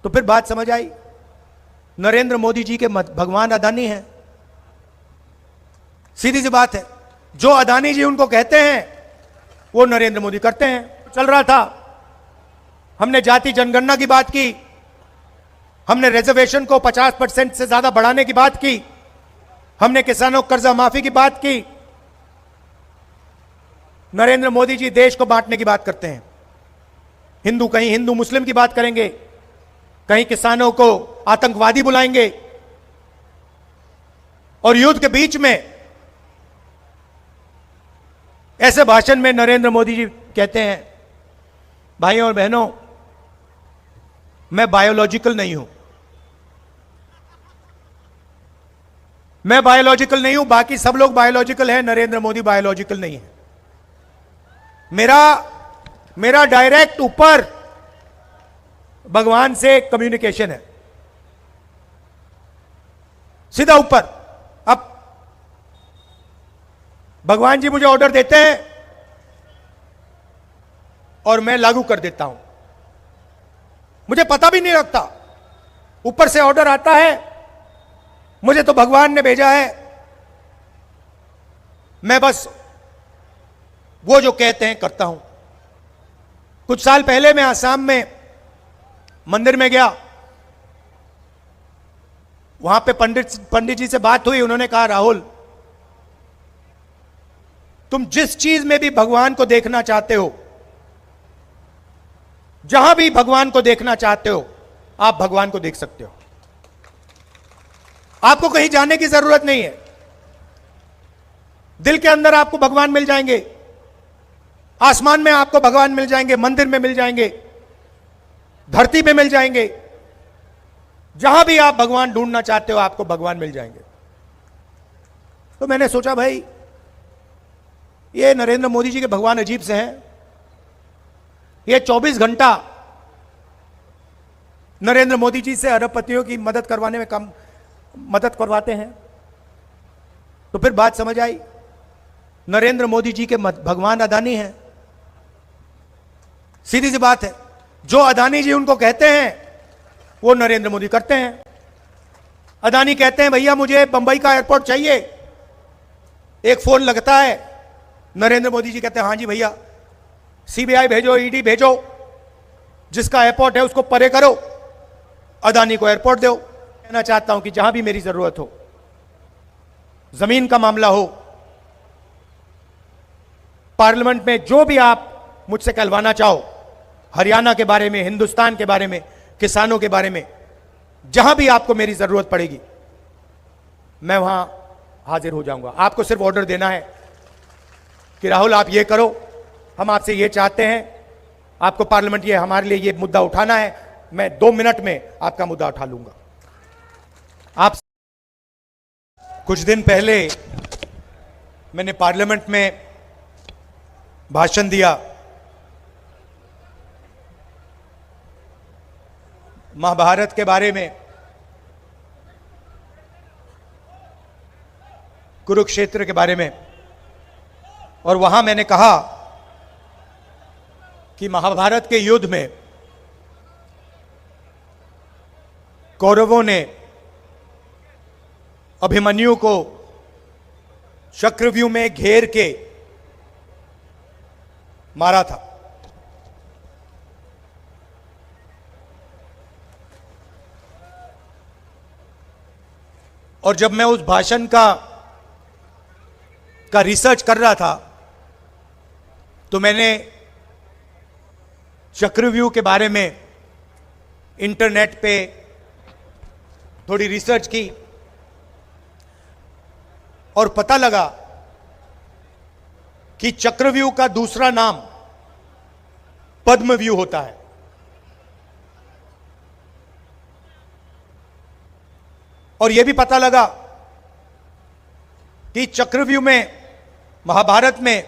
तो फिर बात समझ आई, नरेंद्र मोदी जी के भगवान अदानी हैं। सीधी सी बात है, जो अदानी जी उनको कहते हैं वो नरेंद्र मोदी करते हैं। चल रहा था, हमने जाति जनगणना की बात की, हमने रिजर्वेशन को 50% से ज्यादा बढ़ाने की बात की, हमने किसानों को कर्जा माफी की बात की। नरेंद्र मोदी जी देश को बांटने की बात करते हैं। हिंदू कहीं हिंदू मुस्लिम की बात करेंगे, कहीं किसानों को आतंकवादी बुलाएंगे, और युद्ध के बीच में ऐसे भाषण में नरेंद्र मोदी जी कहते हैं, भाइयों और बहनों, मैं बायोलॉजिकल नहीं हूं, मैं बायोलॉजिकल नहीं हूं, बाकी सब लोग बायोलॉजिकल हैं, नरेंद्र मोदी बायोलॉजिकल नहीं है। मेरा डायरेक्ट ऊपर भगवान से कम्युनिकेशन है, सीधा ऊपर। अब भगवान जी मुझे ऑर्डर देते हैं और मैं लागू कर देता हूं, मुझे पता भी नहीं लगता, ऊपर से ऑर्डर आता है, मुझे तो भगवान ने भेजा है, मैं बस वो जो कहते हैं करता हूं। कुछ साल पहले मैं आसाम में मंदिर में गया, वहां पे पंडित जी से बात हुई। उन्होंने कहा, राहुल, तुम जिस चीज में भी भगवान को देखना चाहते हो, जहां भी भगवान को देखना चाहते हो, आप भगवान को देख सकते हो, आपको कहीं जाने की जरूरत नहीं है। दिल के अंदर आपको भगवान मिल जाएंगे, आसमान में आपको भगवान मिल जाएंगे, मंदिर में मिल जाएंगे, धरती में मिल जाएंगे, जहां भी आप भगवान ढूंढना चाहते हो आपको भगवान मिल जाएंगे। तो मैंने सोचा, भाई ये नरेंद्र मोदी जी के भगवान अजीब से हैं। ये 24 घंटा नरेंद्र मोदी जी से अरबपतियों की मदद करवाने में मदद करवाते हैं। तो फिर बात समझ आई, नरेंद्र मोदी जी के भगवान अदानी हैं। सीधी सी बात है, जो अदानी जी उनको कहते हैं वो नरेंद्र मोदी करते हैं। अदानी कहते हैं, भैया मुझे बंबई का एयरपोर्ट चाहिए, एक फोन लगता है, नरेंद्र मोदी जी कहते हैं, हाँ जी भैया, सीबीआई भेजो, ईडी भेजो, जिसका एयरपोर्ट है उसको परे करो, अदानी को एयरपोर्ट दो। कहना चाहता हूं कि जहां भी मेरी जरूरत हो, जमीन का मामला हो, पार्लियामेंट में जो भी आप मुझसे कहलवाना चाहो, हरियाणा के बारे में, हिंदुस्तान के बारे में, किसानों के बारे में, जहां भी आपको मेरी जरूरत पड़ेगी, मैं वहां हाजिर हो जाऊंगा। आपको सिर्फ ऑर्डर देना है कि राहुल आप ये करो, हम आपसे ये चाहते हैं, आपको पार्लियामेंट ये हमारे लिए ये मुद्दा उठाना है, मैं 2 मिनट में आपका मुद्दा उठा लूंगा। आप कुछ दिन पहले मैंने पार्लियामेंट में भाषण दिया, महाभारत के बारे में, कुरुक्षेत्र के बारे में, और वहां मैंने कहा कि महाभारत के युद्ध में कौरवों ने अभिमन्यु को चक्रव्यूह में घेर के मारा था। और जब मैं उस भाषण का रिसर्च कर रहा था, तो मैंने चक्रव्यूह के बारे में इंटरनेट पे थोड़ी रिसर्च की और पता लगा कि चक्रव्यूह का दूसरा नाम पद्मव्यूह होता है। और यह भी पता लगा कि चक्रव्यूह में, महाभारत में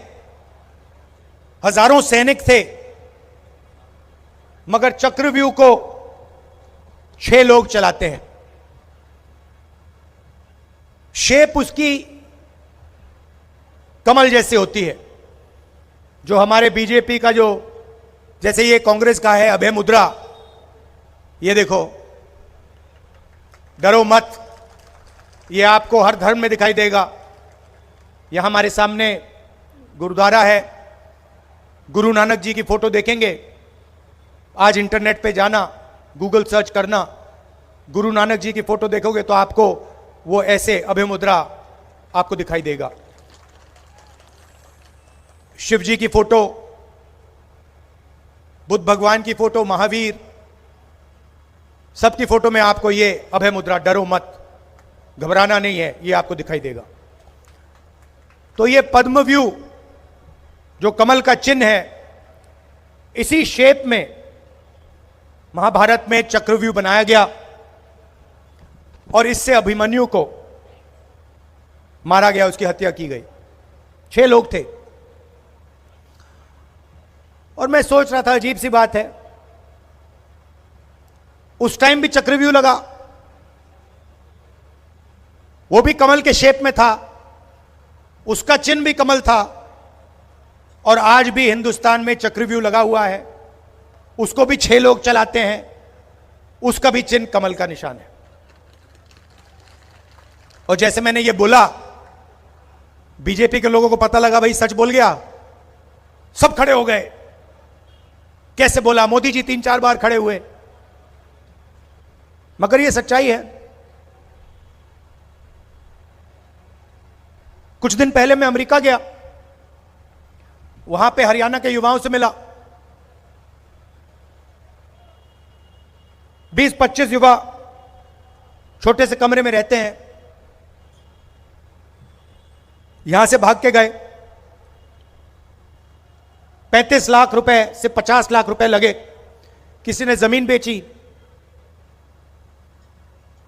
हजारों सैनिक थे, मगर चक्रव्यूह को 6 लोग चलाते हैं। शेप उसकी कमल जैसे होती है, जो हमारे बीजेपी का, जो जैसे ये कांग्रेस का है अभय मुद्रा, ये देखो, डरो मत, ये आपको हर धर्म में दिखाई देगा। यहां हमारे सामने गुरुद्वारा है, गुरु नानक जी की फोटो देखेंगे। आज इंटरनेट पे जाना, गूगल सर्च करना, गुरु नानक जी की फोटो देखोगे तो आपको वो ऐसे अभय मुद्रा आपको दिखाई देगा। शिव जी की फोटो, बुद्ध भगवान की फोटो, महावीर, सबकी फोटो में आपको ये अभय मुद्रा, डरो मत, घबराना नहीं है, ये आपको दिखाई देगा। तो ये पद्म व्यू जो कमल का चिन्ह है, इसी शेप में महाभारत में चक्रव्यूह बनाया गया और इससे अभिमन्यु को मारा गया, उसकी हत्या की गई। 6 लोग थे। और मैं सोच रहा था, अजीब सी बात है, उस टाइम भी चक्रव्यूह लगा, वो भी कमल के शेप में था, उसका चिन्ह भी कमल था, और आज भी हिंदुस्तान में चक्रव्यूह लगा हुआ है, उसको भी 6 लोग चलाते हैं, उसका भी चिन्ह कमल का निशान है। और जैसे मैंने ये बोला, बीजेपी के लोगों को पता लगा भाई सच बोल गया, सब खड़े हो गए। कैसे बोला? मोदी जी 3-4 बार खड़े हुए, मगर ये सच्चाई है। कुछ दिन पहले मैं अमेरिका गया, वहां पे हरियाणा के युवाओं से मिला। 20-25 युवा छोटे से कमरे में रहते हैं, यहां से भाग के गए। 35 लाख रुपए से 50 लाख रुपए लगे। किसी ने जमीन बेची,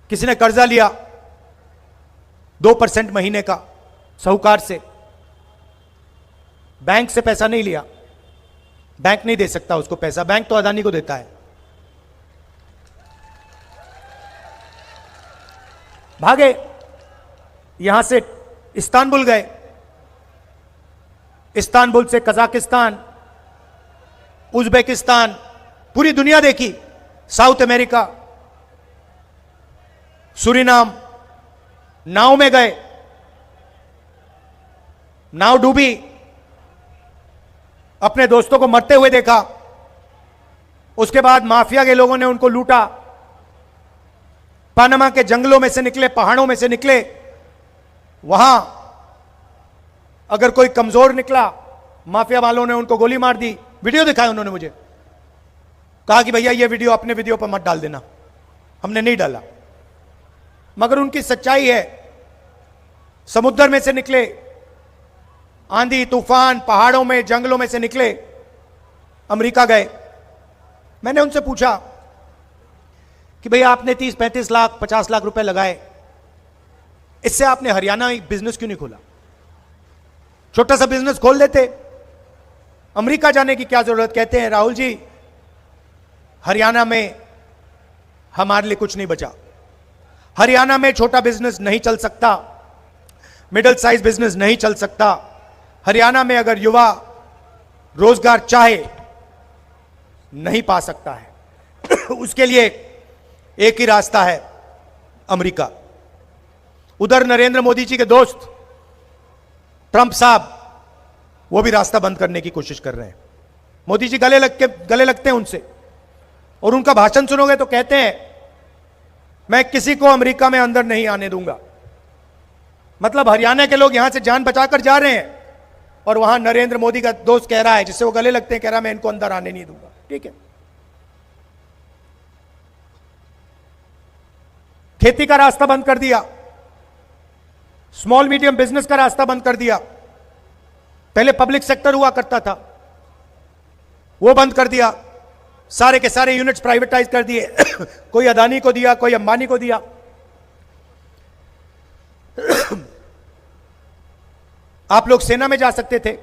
किसी ने कर्जा लिया 2% महीने का साहूकार से। बैंक से पैसा नहीं लिया, बैंक नहीं दे सकता उसको पैसा, बैंक तो अदानी को देता है। भागे, यहां से इस्तांबुल गए, इस्तांबुल से कजाकिस्तान, उज्बेकिस्तान, पूरी दुनिया देखी, साउथ अमेरिका, सूरीनाम। नाव में गए, नाव डूबी, अपने दोस्तों को मरते हुए देखा। उसके बाद माफिया के लोगों ने उनको लूटा। पनामा के जंगलों में से निकले, पहाड़ों में से निकले, वहां अगर कोई कमजोर निकला, माफिया वालों ने उनको गोली मार दी। वीडियो दिखाया उन्होंने मुझे, कहा कि भैया ये वीडियो अपने वीडियो पर मत डाल देना। हमने नहीं डाला, मगर उनकी सच्चाई है। समुद्र में से निकले, आंधी तूफान, पहाड़ों में, जंगलों में से निकले, अमेरिका गए। मैंने उनसे पूछा कि भैया आपने 30-35 लाख 50 लाख रुपए लगाए, इससे आपने हरियाणा एक बिजनेस क्यों नहीं खोला? छोटा सा बिजनेस खोल लेते, अमेरिका जाने की क्या जरूरत? कहते हैं राहुल जी, हरियाणा में हमारे लिए कुछ नहीं बचा। हरियाणा में छोटा बिजनेस नहीं चल सकता, मिडिल साइज बिजनेस नहीं चल सकता। हरियाणा में अगर युवा रोजगार चाहे, नहीं पा सकता है। उसके लिए एक ही रास्ता है, अमेरिका। उधर नरेंद्र मोदी जी के दोस्त ट्रंप साहब, वो भी रास्ता बंद करने की कोशिश कर रहे हैं। मोदी जी गले लगते हैं उनसे, और उनका भाषण सुनोगे तो कहते हैं मैं किसी को अमेरिका में अंदर नहीं आने दूंगा। मतलब हरियाणा के लोग यहां से जान बचाकर जा रहे हैं, और वहां नरेंद्र मोदी का दोस्त कह रहा है, जिससे वो गले लगते हैं, कह रहा है मैं इनको अंदर आने नहीं दूंगा। ठीक है, खेती का रास्ता बंद कर दिया, स्मॉल मीडियम बिजनेस का रास्ता बंद कर दिया। पहले पब्लिक सेक्टर हुआ करता था, वो बंद कर दिया। सारे के सारे यूनिट्स प्राइवेटाइज कर दिए। कोई अदानी को दिया, कोई अंबानी को दिया। आप लोग सेना में जा सकते थे।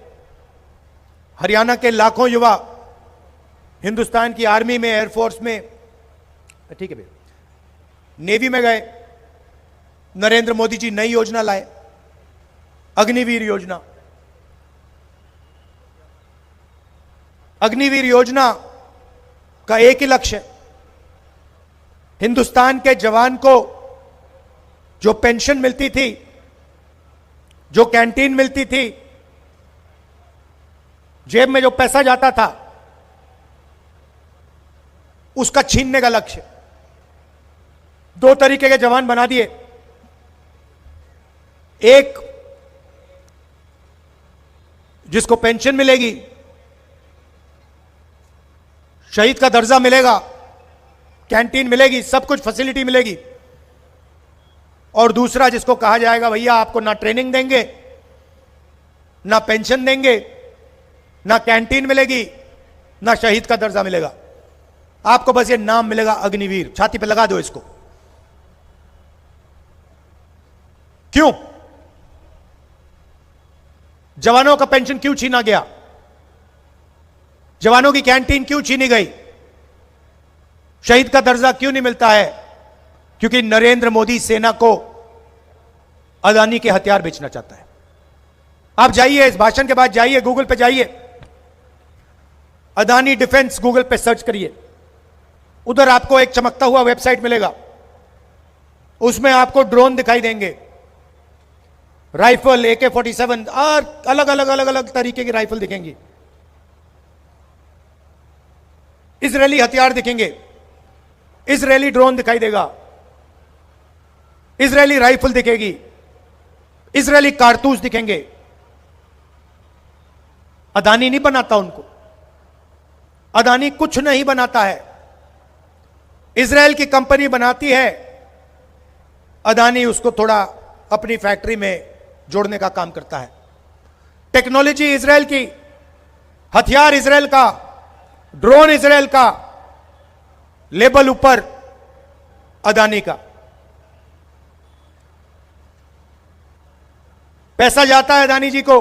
हरियाणा के लाखों युवा हिंदुस्तान की आर्मी में, एयरफोर्स में, ठीक है भैया, नेवी में गए। नरेंद्र मोदी जी नई योजना लाए, अग्निवीर योजना। अग्निवीर योजना का एक ही लक्ष्य है, हिंदुस्तान के जवान को जो पेंशन मिलती थी, जो कैंटीन मिलती थी, जेब में जो पैसा जाता था, उसका छीनने का लक्ष्य। दो तरीके के जवान बना दिए। एक जिसको पेंशन मिलेगी, शहीद का दर्जा मिलेगा, कैंटीन मिलेगी, सब कुछ फैसिलिटी मिलेगी। और दूसरा जिसको कहा जाएगा भैया आपको ना ट्रेनिंग देंगे, ना पेंशन देंगे, ना कैंटीन मिलेगी, ना शहीद का दर्जा मिलेगा, आपको बस ये नाम मिलेगा अग्निवीर। छाती पे लगा दो इसको। क्यों? जवानों का पेंशन क्यों छीना गया? जवानों की कैंटीन क्यों छीनी गई? शहीद का दर्जा क्यों नहीं मिलता है? क्योंकि नरेंद्र मोदी सेना को अदानी के हथियार बेचना चाहता है। आप जाइए, इस भाषण के बाद जाइए, गूगल पे जाइए, अदानी डिफेंस गूगल पे सर्च करिए, उधर आपको एक चमकता हुआ वेबसाइट मिलेगा, उसमें आपको ड्रोन दिखाई देंगे, राइफल, AK-47 और अलग अलग अलग अलग तरीके की राइफल दिखेंगी, इजरायली हथियार दिखेंगे, इजरायली ड्रोन दिखाई देगा, इजरायली राइफल दिखेगी, इजरायली कारतूस दिखेंगे। अदानी नहीं बनाता उनको, अदानी कुछ नहीं बनाता है, इजराइल की कंपनी बनाती है, अदानी उसको थोड़ा अपनी फैक्ट्री में जोड़ने का काम करता है। टेक्नोलॉजी इजराइल की, हथियार इजराइल का, ड्रोन इजराइल का, लेबल ऊपर अदानी का। पैसा जाता है अदानी जी को,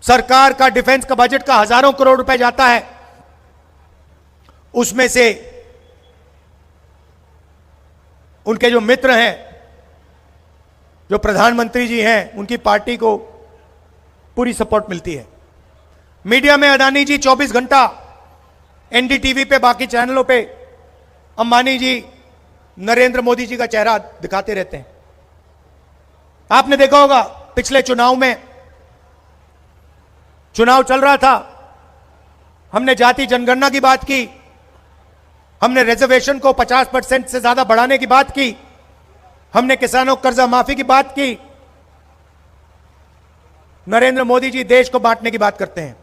सरकार का डिफेंस का बजट का हजारों करोड़ रुपए जाता है, उसमें से उनके जो मित्र हैं, जो प्रधानमंत्री जी हैं, उनकी पार्टी को पूरी सपोर्ट मिलती है। मीडिया में अदानी जी 24 घंटा NDTV पे, बाकी चैनलों पे अंबानी जी नरेंद्र मोदी जी का चेहरा दिखाते रहते हैं। आपने देखा होगा पिछले चुनाव में, चुनाव चल रहा था, हमने जाति जनगणना की बात की, हमने रिजर्वेशन को 50% से ज्यादा बढ़ाने की बात की, हमने किसानों को कर्जा माफी की बात की। नरेंद्र मोदी जी देश को बांटने की बात करते हैं।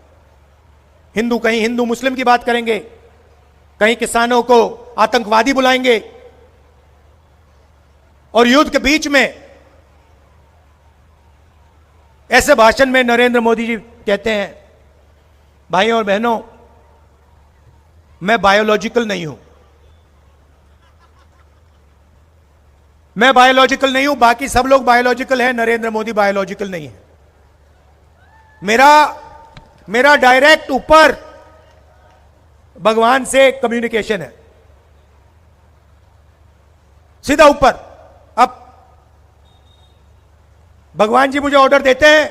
हिंदू, कहीं हिंदू मुस्लिम की बात करेंगे, कहीं किसानों को आतंकवादी बुलाएंगे, और युद्ध के बीच में ऐसे भाषण में नरेंद्र मोदी जी कहते हैं, भाइयों और बहनों, मैं बायोलॉजिकल नहीं हूं, मैं बायोलॉजिकल नहीं हूं, बाकी सब लोग बायोलॉजिकल हैं, नरेंद्र मोदी बायोलॉजिकल नहीं है। मेरा डायरेक्ट ऊपर भगवान से कम्युनिकेशन है, सीधा ऊपर। अब भगवान जी मुझे ऑर्डर देते हैं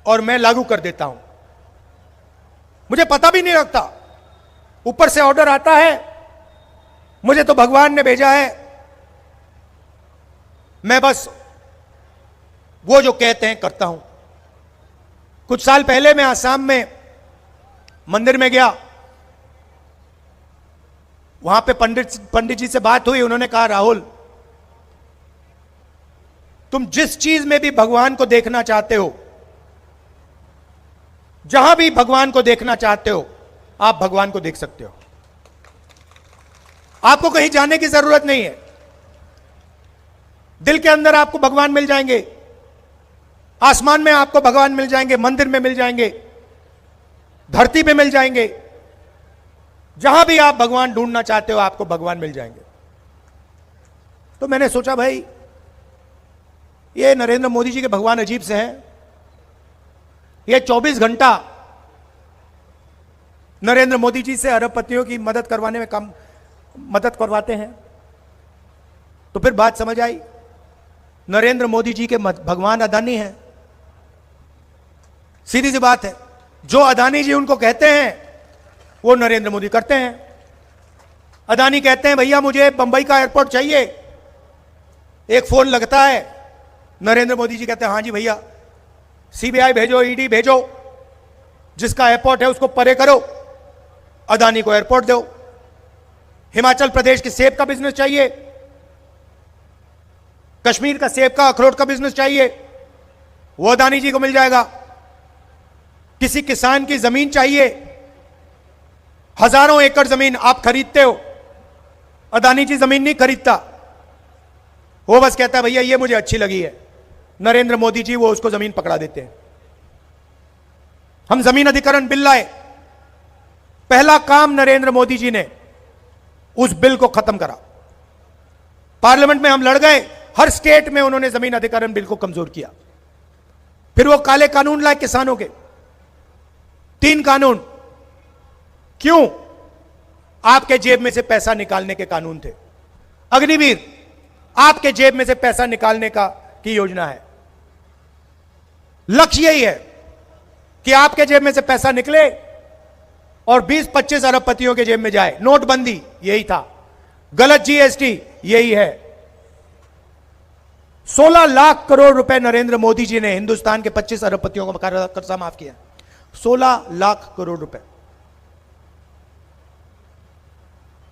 और मैं लागू कर देता हूं, मुझे पता भी नहीं लगता, ऊपर से ऑर्डर आता है, मुझे तो भगवान ने भेजा है, मैं बस वो जो कहते हैं करता हूं। कुछ साल पहले मैं आसाम में मंदिर में गया, वहां पे पंडित जी से बात हुई, उन्होंने कहा, राहुल तुम जिस चीज में भी भगवान को देखना चाहते हो, जहां भी भगवान को देखना चाहते हो, आप भगवान को देख सकते हो, आपको कहीं जाने की जरूरत नहीं है, दिल के अंदर आपको भगवान मिल जाएंगे, आसमान में आपको भगवान मिल जाएंगे, मंदिर में मिल जाएंगे, धरती पे मिल जाएंगे, जहां भी आप भगवान ढूंढना चाहते हो आपको भगवान मिल जाएंगे। तो मैंने सोचा भाई ये नरेंद्र मोदी जी के भगवान अजीब से हैं, ये 24 घंटा नरेंद्र मोदी जी से अरबपतियों की मदद करवाने में मदद करवाते हैं। तो फिर बात समझ आई, नरेंद्र मोदी जी के भगवान अदानी हैं, सीधी सी बात है, जो अदानी जी उनको कहते हैं वो नरेंद्र मोदी करते हैं। अदानी कहते हैं भैया मुझे बंबई का एयरपोर्ट चाहिए, एक फोन लगता है, नरेंद्र मोदी जी कहते हैं हाँ जी भैया, सीबीआई भेजो, ईडी भेजो, जिसका एयरपोर्ट है उसको परे करो, अदानी को एयरपोर्ट दो। हिमाचल प्रदेश के सेब का बिजनेस चाहिए, कश्मीर का सेब का अखरोट का बिजनेस चाहिए, वो अदानी जी को मिल जाएगा। किसी किसान की जमीन चाहिए, हजारों एकड़ जमीन आप खरीदते हो, अदानी जी जमीन नहीं खरीदता, वो बस कहता है भैया ये मुझे अच्छी लगी है, नरेंद्र मोदी जी वो उसको जमीन पकड़ा देते हैं। हम जमीन अधिकरण बिल लाए, पहला काम नरेंद्र मोदी जी ने उस बिल को खत्म करा। पार्लियामेंट में हम लड़ गए, हर स्टेट में उन्होंने जमीन अधिकरण बिल को कमजोर किया। फिर वो काले कानून लाए किसानों के, 3 कानून। क्यों? आपके जेब में से पैसा निकालने के कानून थे। अग्निवीर आपके जेब में से पैसा निकालने की योजना है। लक्ष्य यही है कि आपके जेब में से पैसा निकले और 20-25 अरबपतियों के जेब में जाए। नोटबंदी यही था, गलत जीएसटी यही है। 16 लाख करोड़ रुपए नरेंद्र मोदी जी ने हिंदुस्तान के 25 अरबपतियों को कर्जा माफ किया। 16 लाख करोड़ रुपए।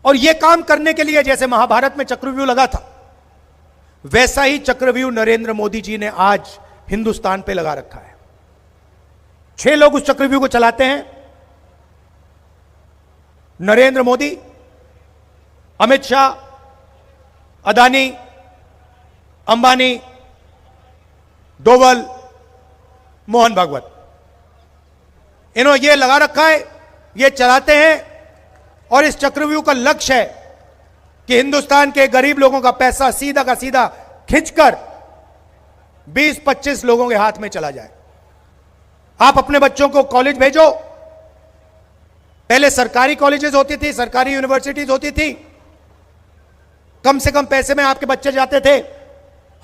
और यह काम करने के लिए जैसे महाभारत में चक्रव्यूह लगा था, वैसा ही चक्रव्यूह नरेंद्र मोदी जी ने आज हिंदुस्तान पे लगा रखा है। 6 लोग उस चक्रव्यूह को चलाते हैं, नरेंद्र मोदी, अमित शाह, अदानी, अंबानी, डोवल, मोहन भागवत। इन्होंने ये लगा रखा है, ये चलाते हैं। और इस चक्रव्यूह का लक्ष्य है कि हिंदुस्तान के गरीब लोगों का पैसा सीधा का सीधा खींचकर 20-25 लोगों के हाथ में चला जाए। आप अपने बच्चों को कॉलेज भेजो, पहले सरकारी कॉलेजेस होती थी, सरकारी यूनिवर्सिटीज होती थी, कम से कम पैसे में आपके बच्चे जाते थे,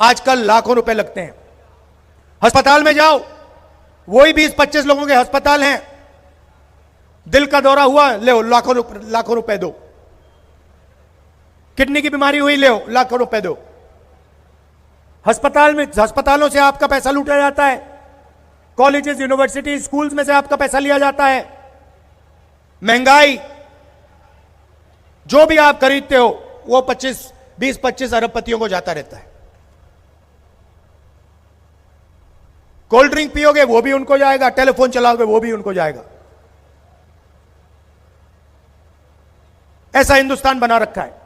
आजकल लाखों रुपए लगते हैं। अस्पताल में जाओ, वही 20-25 लोगों के अस्पताल हैं, दिल का दौरा हुआ, ले लाखों रुपए दो, किडनी की बीमारी हुई, ले लाखों रुपए दो। अस्पतालों से आपका पैसा लूटा जाता है, कॉलेजेस, यूनिवर्सिटी, स्कूल्स में से आपका पैसा लिया जाता है। महंगाई, जो भी आप खरीदते हो वो 20-25 अरबपतियों को जाता रहता है। कोल्ड ड्रिंक पियोगे वो भी उनको जाएगा, टेलीफोन चलाओगे वो भी उनको जाएगा। ऐसा हिंदुस्तान बना रखा है।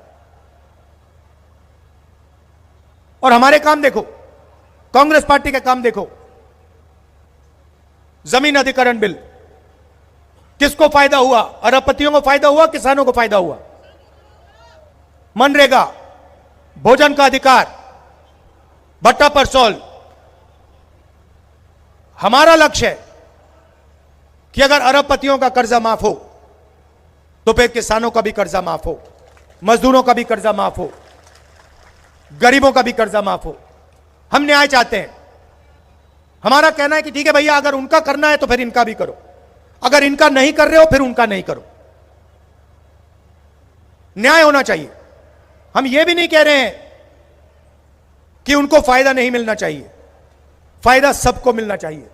और हमारे काम देखो, कांग्रेस पार्टी के काम देखो। जमीन अधिकरण बिल, किसको फायदा हुआ? अरबपतियों को फायदा हुआ, किसानों को फायदा हुआ। मनरेगा, भोजन का अधिकार, भट्टा पर सॉल्व। हमारा लक्ष्य है कि अगर अरबपतियों का कर्जा माफ हो तो फिर किसानों का भी कर्जा माफ हो, मजदूरों का भी कर्जा माफ हो, गरीबों का भी कर्जा माफ हो। हम न्याय चाहते हैं। हमारा कहना है कि ठीक है भैया, अगर उनका करना है तो फिर इनका भी करो, अगर इनका नहीं कर रहे हो फिर उनका नहीं करो। न्याय होना चाहिए। हम यह भी नहीं कह रहे हैं कि उनको फायदा नहीं मिलना चाहिए, फायदा सबको मिलना चाहिए,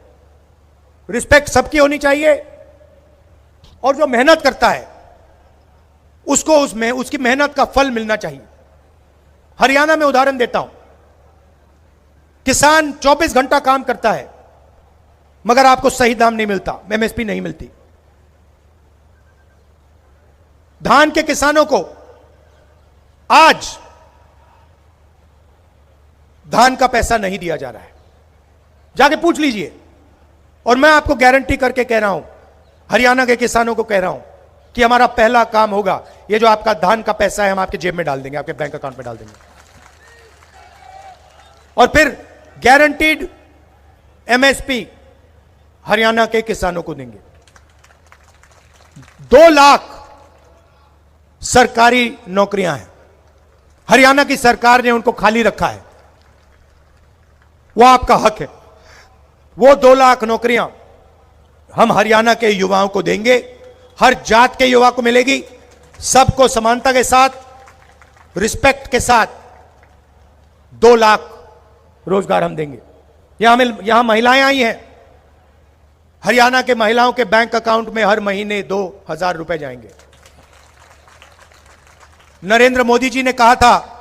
रिस्पेक्ट सबकी होनी चाहिए। और जो मेहनत करता है उसको उसकी मेहनत का फल मिलना चाहिए। हरियाणा में उदाहरण देता हूं, किसान 24 घंटा काम करता है मगर आपको सही दाम नहीं मिलता, एमएसपी नहीं मिलती। धान के किसानों को आज धान का पैसा नहीं दिया जा रहा है, जाके पूछ लीजिए। और मैं आपको गारंटी करके कह रहा हूं, हरियाणा के किसानों को कह रहा हूं कि हमारा पहला काम होगा, ये जो आपका धान का पैसा है हम आपके जेब में डाल देंगे, आपके बैंक अकाउंट में डाल देंगे। और फिर गारंटीड एमएसपी हरियाणा के किसानों को देंगे। 2 लाख सरकारी नौकरियां हैं, हरियाणा की सरकार ने उनको खाली रखा है, वो आपका हक है। वो 2 लाख नौकरियां हम हरियाणा के युवाओं को देंगे, हर जात के युवा को मिलेगी, सबको समानता के साथ, रिस्पेक्ट के साथ 2 लाख रोजगार हम देंगे। यहां महिलाएं आई हैं, हरियाणा के महिलाओं के बैंक अकाउंट में हर महीने 2,000 रुपए जाएंगे। नरेंद्र मोदी जी ने कहा था,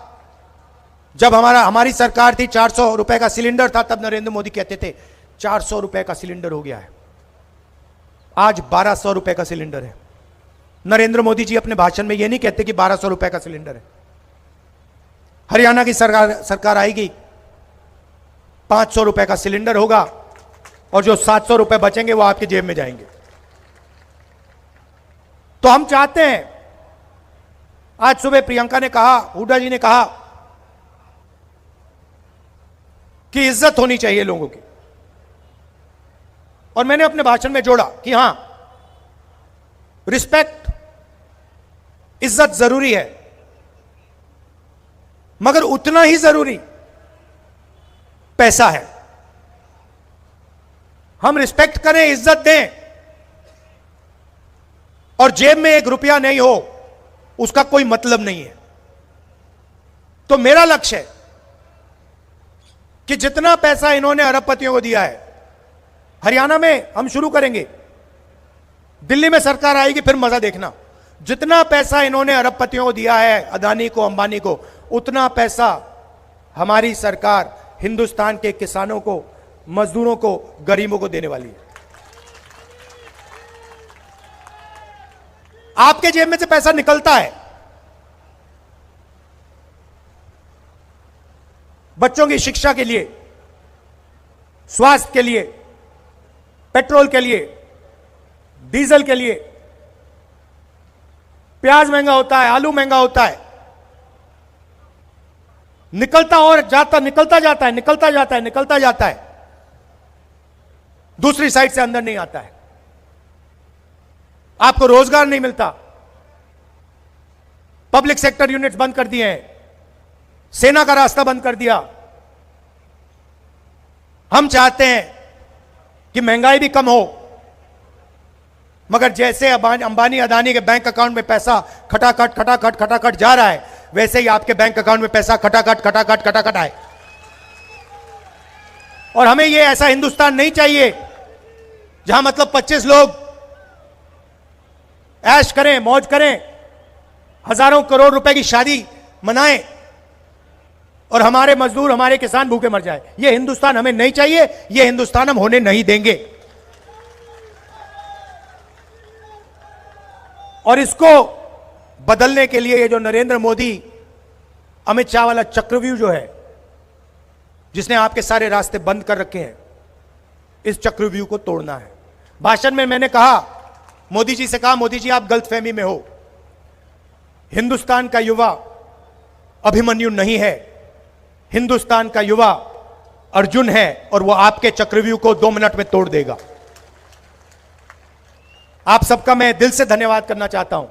जब हमारी सरकार थी 400 रुपए का सिलेंडर था, तब नरेंद्र मोदी कहते थे 400 रुपए का सिलेंडर हो गया है, आज 1200 रुपए का सिलेंडर है। नरेंद्र मोदी जी अपने भाषण में यह नहीं कहते कि 1200 रुपए का सिलेंडर है। हरियाणा की सरकार आएगी, 500 रुपए का सिलेंडर होगा और जो 700 रुपए बचेंगे वो आपकी जेब में जाएंगे। तो हम चाहते हैं, आज सुबह प्रियंका ने कहा, हुड्डा जी ने कहा कि इज्जत होनी चाहिए लोगों की, और मैंने अपने भाषण में जोड़ा कि हां, रिस्पेक्ट, इज्जत जरूरी है, मगर उतना ही जरूरी पैसा है। हम रिस्पेक्ट करें, इज्जत दें, और जेब में 1 रुपया नहीं हो, उसका कोई मतलब नहीं है। तो मेरा लक्ष्य है कि जितना पैसा इन्होंने अरबपतियों को दिया है, हरियाणा में हम शुरू करेंगे, दिल्ली में सरकार आएगी फिर मजा देखना। जितना पैसा इन्होंने अरबपतियों को दिया है, अदानी को, अंबानी को, उतना पैसा हमारी सरकार हिंदुस्तान के किसानों को, मजदूरों को, गरीबों को देने वाली है। आपके जेब में से पैसा निकलता है, बच्चों की शिक्षा के लिए, स्वास्थ्य के लिए, पेट्रोल के लिए, डीजल के लिए। प्याज महंगा होता है, आलू महंगा होता है, निकलता और जाता, निकलता जाता है, निकलता जाता है, निकलता जाता है, दूसरी साइड से अंदर नहीं आता है। आपको रोजगार नहीं मिलता, पब्लिक सेक्टर यूनिट्स बंद कर दिए हैं, सेना का रास्ता बंद कर दिया। हम चाहते हैं कि महंगाई भी कम हो, मगर जैसे अंबानी अदानी के बैंक अकाउंट में पैसा खटाखट खटाखट खटाखट जा रहा है, वैसे ही आपके बैंक अकाउंट में पैसा खटाखट खटाखट खटाखट आए। और हमें यह ऐसा हिंदुस्तान नहीं चाहिए जहां मतलब 25 लोग ऐश करें, मौज करें, हजारों करोड़ रुपए की शादी मनाएं और हमारे मजदूर, हमारे किसान भूखे मर जाए। यह हिंदुस्तान हमें नहीं चाहिए, यह हिंदुस्तान हम होने नहीं देंगे। और इसको बदलने के लिए ये जो नरेंद्र मोदी, अमित शाह वाला चक्रव्यूह जो है, जिसने आपके सारे रास्ते बंद कर रखे हैं, इस चक्रव्यूह को तोड़ना है। भाषण में मैंने कहा, मोदी जी से कहा, मोदी जी आप गलतफहमी में हो, हिंदुस्तान का युवा अभिमन्यु नहीं है, हिंदुस्तान का युवा अर्जुन है, और वो आपके चक्रव्यूह को 2 मिनट में तोड़ देगा। आप सबका मैं दिल से धन्यवाद करना चाहता हूं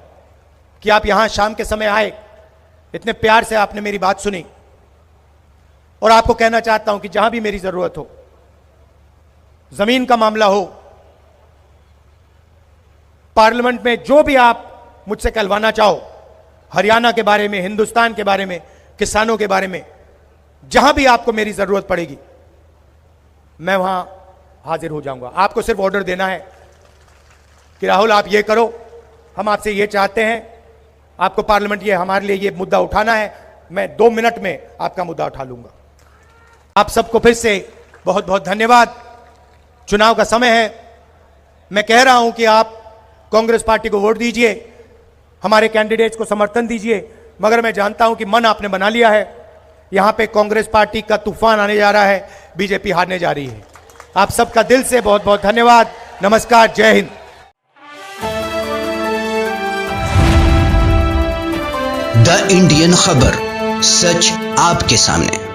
कि आप यहां शाम के समय आए, इतने प्यार से आपने मेरी बात सुनी, और आपको कहना चाहता हूं कि जहां भी मेरी जरूरत हो, जमीन का मामला हो, पार्लियामेंट में जो भी आप मुझसे कहलवाना चाहो, हरियाणा के बारे में, हिंदुस्तान के बारे में, किसानों के बारे में, जहां भी आपको मेरी जरूरत पड़ेगी, मैं वहां हाजिर हो जाऊंगा। आपको सिर्फ ऑर्डर देना है कि राहुल आप ये करो, हम आपसे ये चाहते हैं, आपको पार्लियामेंट ये हमारे लिए ये मुद्दा उठाना है, मैं 2 मिनट में आपका मुद्दा उठा लूंगा। आप सबको फिर से बहुत बहुत धन्यवाद। चुनाव का समय है, मैं कह रहा हूं कि आप कांग्रेस पार्टी को वोट दीजिए, हमारे कैंडिडेट्स को समर्थन दीजिए, मगर मैं जानता हूं कि मन आपने बना लिया है, यहां पे कांग्रेस पार्टी का तूफान आने जा रहा है, बीजेपी हारने जा रही है। आप सबका दिल से बहुत बहुत धन्यवाद। नमस्कार, जय हिंद। द इंडियन खबर, सच आपके सामने।